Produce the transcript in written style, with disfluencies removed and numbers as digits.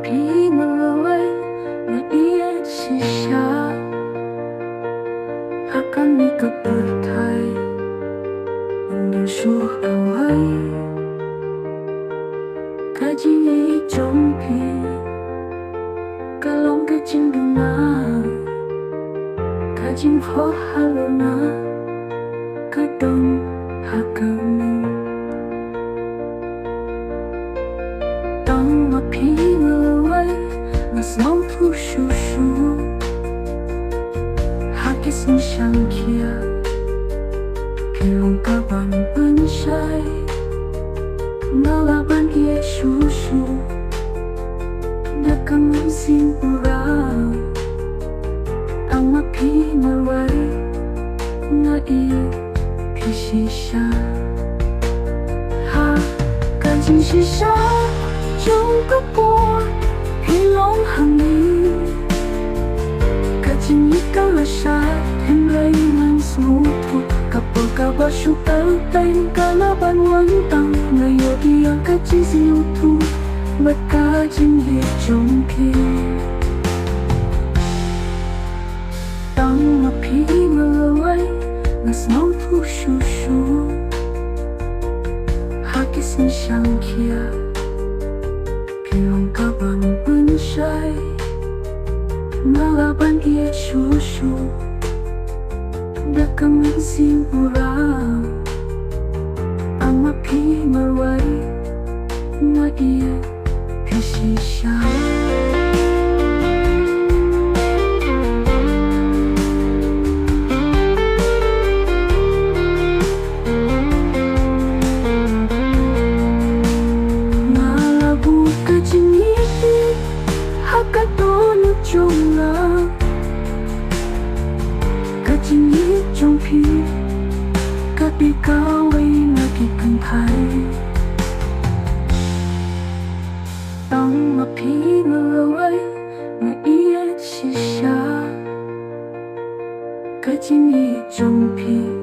皮melewai na ia sisa akan ikut bertai menyusuh kawai kaji jompi kalong kecing bunga kajing ho haluna kadong hakami当我疲了为那桑土叔叔哈给心上kia Kilong kaban pensai Nalaban ia susu Nakang simpura Ang mapi mawai Nga ia pisisya Ha kanjing sisa Trong các bố Kilong hangi Kajing ikaw la siya Thêm lấy mang smooth Kapag kabasyo tayo kalaban wantang Ngayon iyang kajing sinutu Ba't kajing hijongki Tang mapi malaway Nas mau tu susu Hakis ni siyang kia Kilong kaban pensay Nalaban iya susu Dakang simpura Ang mapi mawai Nga iya pisisya Nalabu kajing iti Hakatono chonga Kajing jompi Kapi kawai lagi kentai Tang mapi melawai Nga iya sisya Kajing jompi